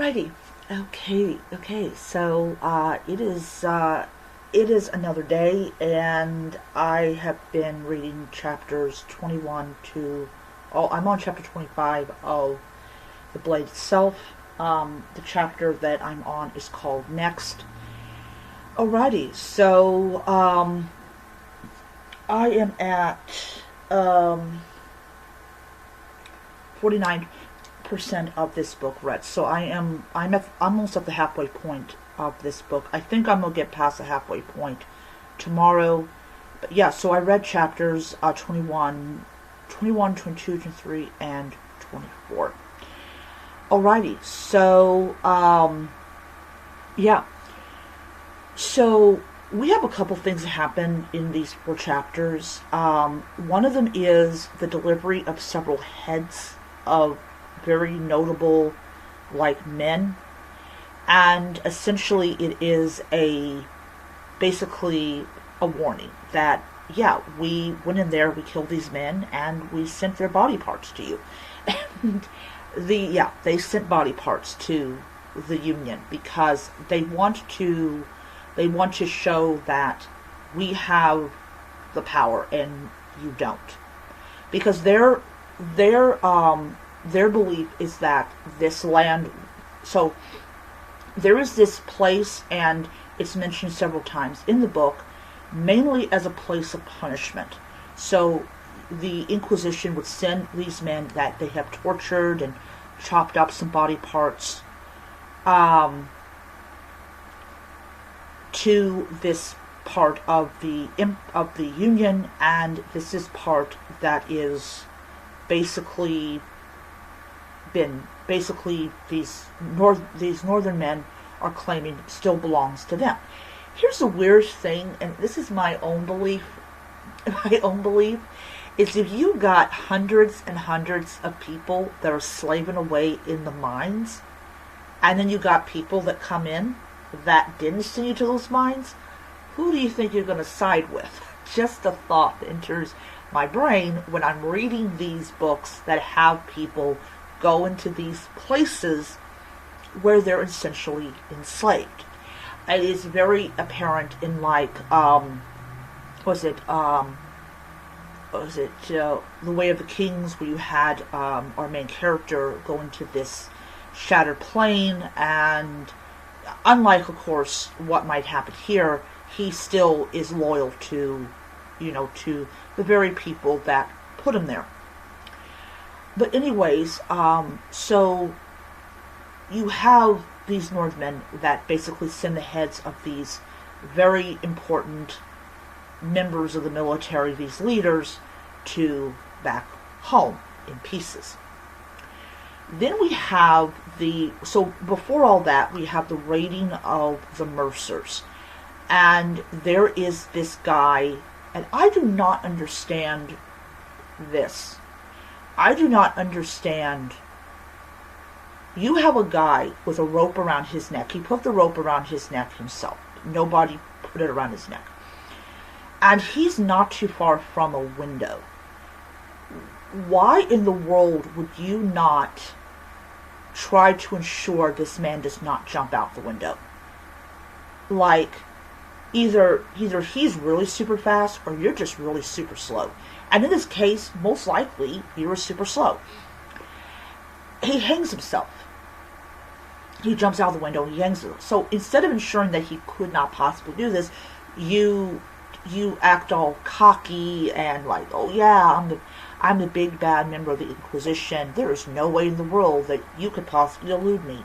Alrighty. Okay. So it is another day, and I have been reading chapters 21 to. Oh, I'm on chapter 25 of The Blade itself. The chapter that I'm on is called Next. Alrighty. So I am at 49% of this book read. So I'm almost at the halfway point of this book. I think I'm gonna get past the halfway point tomorrow. But yeah, so I read chapters 21, 22, 23, and 24. Alrighty, so yeah. So we have a couple things that happen in these 4 chapters. One of them is the delivery of several heads of very notable, men, and essentially it is basically a warning that, yeah, we went in there, we killed these men, and we sent their body parts to you. And they sent body parts to the Union because they want to show that we have the power and you don't, because their belief is that this land. So there is this place, and it's mentioned several times in the book, mainly as a place of punishment. So the Inquisition would send these men that they have tortured and chopped up some body parts to this part of the Union, and this is part that is basically these northern men are claiming still belongs to them. Here's the weird thing, and this is my own belief. My own belief is, if you got hundreds and hundreds of people that are slaving away in the mines, and then you got people that come in that didn't send you to those mines, who do you think you're going to side with? Just a thought that enters my brain when I'm reading these books that have people go into these places where they're essentially enslaved. It is very apparent in The Way of the Kings, where you had our main character go into this shattered plane, and unlike, of course, what might happen here, he still is loyal to the very people that put him there. But anyways, so you have these Northmen that basically send the heads of these very important members of the military, these leaders, to back home in pieces. Then we have before all that, we have the raiding of the Mercers. And there is this guy, and I do not understand this. I do not understand. You have a guy with a rope around his neck. He put the rope around his neck himself. Nobody put it around his neck. And he's not too far from a window. Why in the world would you not try to ensure this man does not jump out the window? Either he's really super fast, or you're just really super slow. And in this case, most likely, you were super slow. He hangs himself. He jumps out the window and he hangs himself. So instead of ensuring that he could not possibly do this, you act all cocky and oh yeah, I'm the big bad member of the Inquisition. There is no way in the world that you could possibly elude me.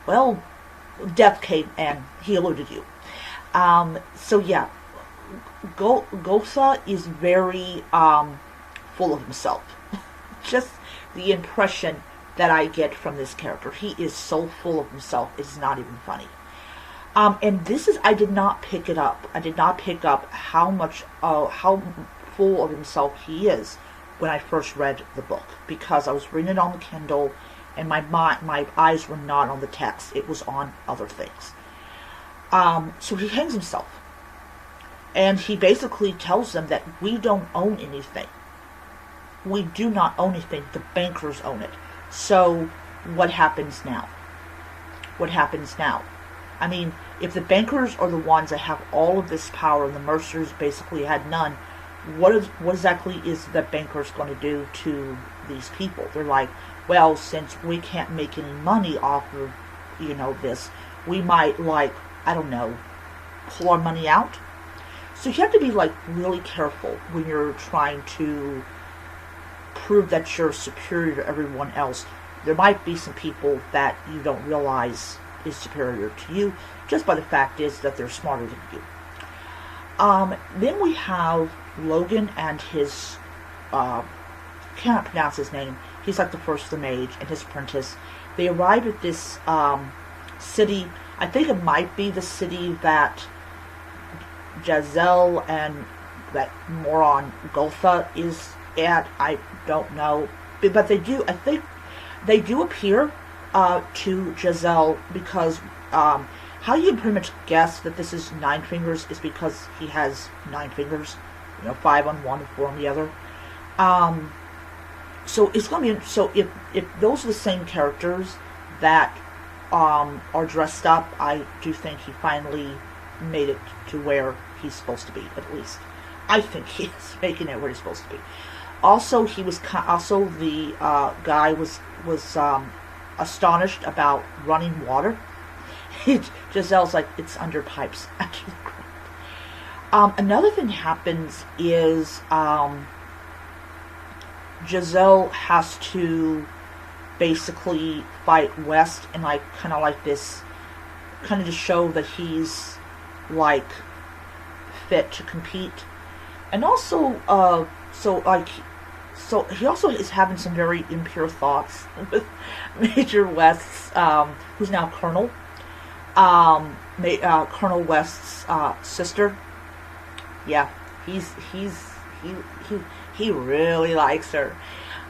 Well, death came and he eluded you. So yeah, Gotha is very full of himself. Just the impression that I get from this character. He is so full of himself, it's not even funny. And this is, I did not pick it up. I did not pick up how full of himself he is when I first read the book, because I was reading it on the Kindle, and my eyes were not on the text. It was on other things. So he hangs himself. And he basically tells them that we don't own anything. We do not own anything. The bankers own it. So what happens now? what happens now. I mean, if the bankers are the ones that have all of this power and the Mercers basically had none, what exactly is the bankers going to do to these people? They're like, well, since we can't make any money off of, this, we might, like, I don't know, pull our money out. So you have to be, like, really careful when you're trying to prove that you're superior to everyone else. There might be some people that you don't realize is superior to you, just by the fact is that they're smarter than you. Then we have Logan and his, cannot pronounce his name, he's like the first of the mage, and his apprentice. They arrive at this city. I think it might be the city that Jezzael and that moron Gulfa is at. I don't know. But they do, I think, they do appear to Jezzael because how you can pretty much guess that this is Nine Fingers is because he has 9 fingers. 5 on one and 4 on the other. So it's going to be, so if those are the same characters that are dressed up, I do think he finally made it to where he's supposed to be, at least. I think he is making it where he's supposed to be. Also, he was, also the guy was astonished about running water. Jezzael's like, it's under pipes. Another thing happens is Jezzael has to basically fight West and like kind of like this, kind of to show that he's like fit to compete, and also so he also is having some very impure thoughts with Major West's who's now Colonel Colonel West's sister. Yeah, he really likes her.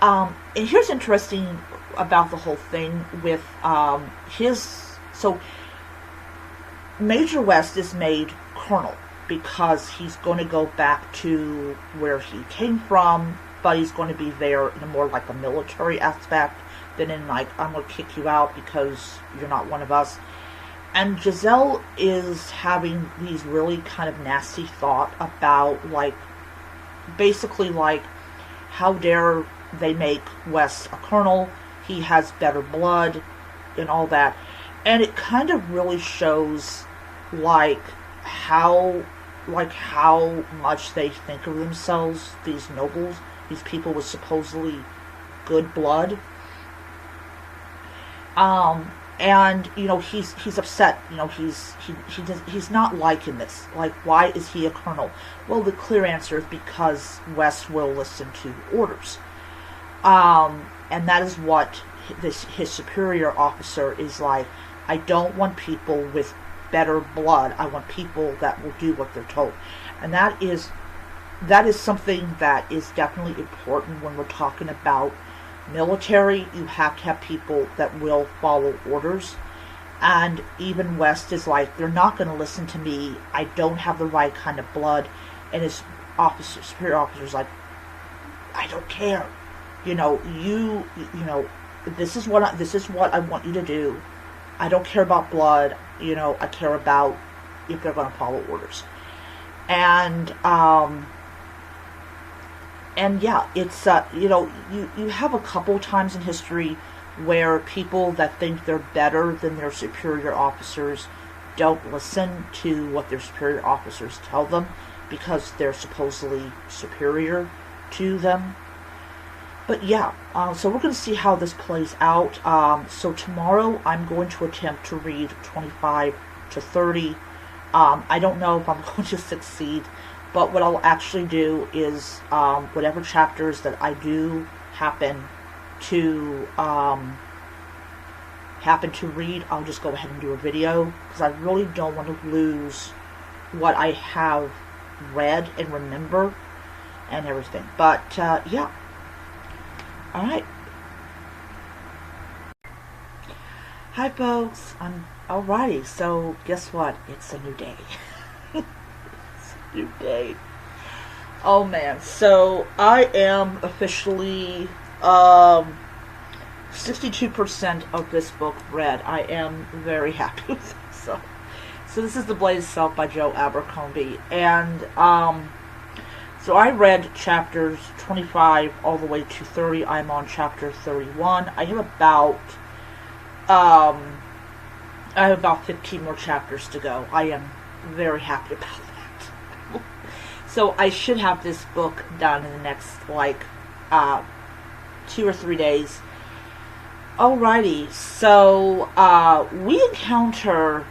And here's interesting about the whole thing with so Major West is made Colonel because he's going to go back to where he came from, but he's going to be there in a more like a military aspect than in like, I'm going to kick you out because you're not one of us. And Jezzael is having these really kind of nasty thought about like, basically like, how dare they make West a colonel? He has better blood and all that. And it kind of really shows like how much they think of themselves, these nobles, these people with supposedly good blood. And he's upset. He's not liking this. Like, why is he a colonel? Well, the clear answer is because West will listen to orders, and that is what his superior officer is like. I don't want people with better blood. I want people that will do what they're told, and that is something that is definitely important when we're talking about military. You have to have people that will follow orders, and even West is like, they're not going to listen to me. I don't have the right kind of blood. And his superior officer's like, I don't care. This is what I want you to do. I don't care about blood. I care about if they're going to follow orders. And yeah, it's, you have a couple times in history where people that think they're better than their superior officers don't listen to what their superior officers tell them because they're supposedly superior to them. But yeah, so we're going to see how this plays out. So tomorrow I'm going to attempt to read 25 to 30. I don't know if I'm going to succeed. But what I'll actually do is, whatever chapters that I do happen to read, I'll just go ahead and do a video, because I really don't want to lose what I have read and remember and everything. But, yeah. Alright. Hi, folks. Alrighty, so guess what? It's a new day. New day. Oh man, so I am officially 62% of this book read. I am very happy with it. So this is The Blade Itself by Joe Abercrombie. And so I read chapters 25 all the way to 30. I'm on chapter 31. I have about 15 more chapters to go. I am very happy about that. So I should have this book done in the next 2 or 3 days. Alrighty, so we encounter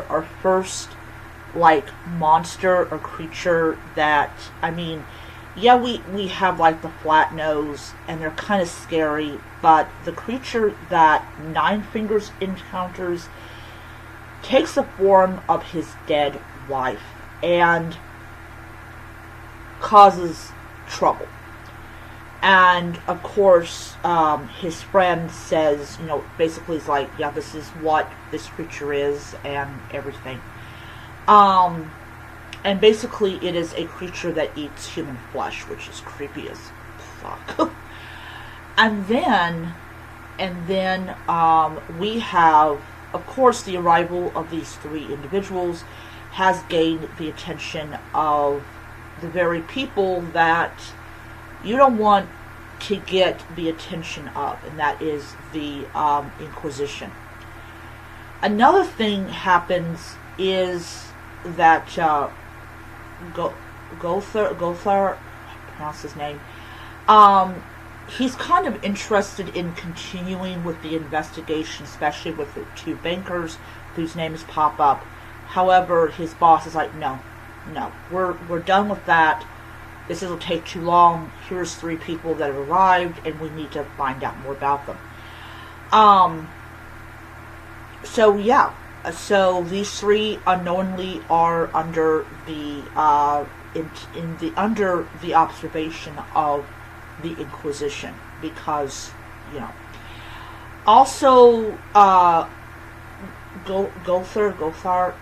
our first monster or creature that, I mean, yeah, we have the flat nose and they're kind of scary, but the creature that Nine Fingers encounters takes the form of his dead wife and causes trouble. And of course, his friend says, basically he's like, yeah, this is what this creature is and everything. And basically it is a creature that eats human flesh, which is creepy as fuck. and then we have, of course, the arrival of these three individuals has gained the attention of the very people that you don't want to get the attention of, and that is the Inquisition. Another thing happens is that Gothar, pronounce his name, he's kind of interested in continuing with the investigation, especially with the two bankers whose names pop up. However, his boss is like, no, we're done with that. This will take too long. Here's three people that have arrived, and we need to find out more about them. So yeah, so these three unknowingly are under the under the observation of the Inquisition, because Also, Gothar.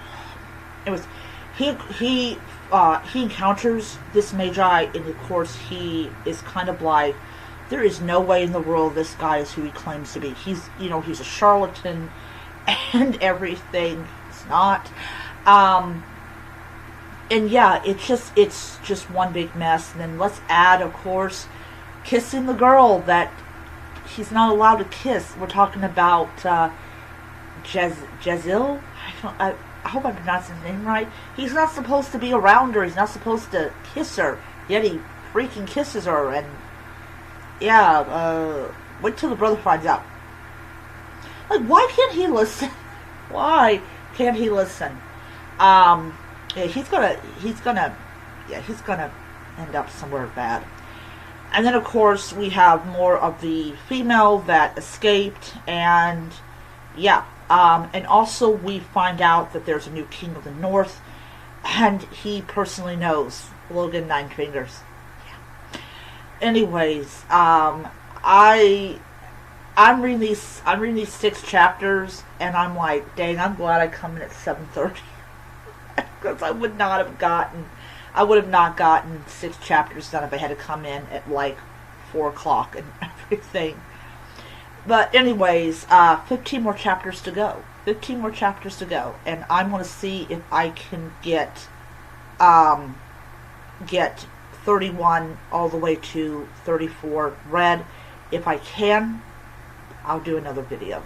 It was he encounters this Magi, and of course he is kind of like, there is no way in the world this guy is who he claims to be. He's a charlatan and everything. It's not. And yeah, it's just one big mess. And then let's add, of course, kissing the girl that he's not allowed to kiss. We're talking about Jezil. I hope I pronounced his name right. He's not supposed to be around her. He's not supposed to kiss her. Yet he freaking kisses her. And yeah, wait till the brother finds out. Like, why can't he listen? Why can't he listen? Yeah, he's gonna end up somewhere bad. And then, of course, we have more of the female that escaped, and yeah, and also we find out that there's a new king of the north, and he personally knows Logan Nine Fingers. Yeah. Anyways, I'm reading these 6 chapters, and I'm like, dang, I'm glad I come in at 7:30. Because I would not have gotten 6 chapters done if I had to come in at 4 o'clock and everything. But anyways, 15 more chapters to go. 15 more chapters to go. And I'm going to see if I can get 31 all the way to 34 read. If I can, I'll do another video.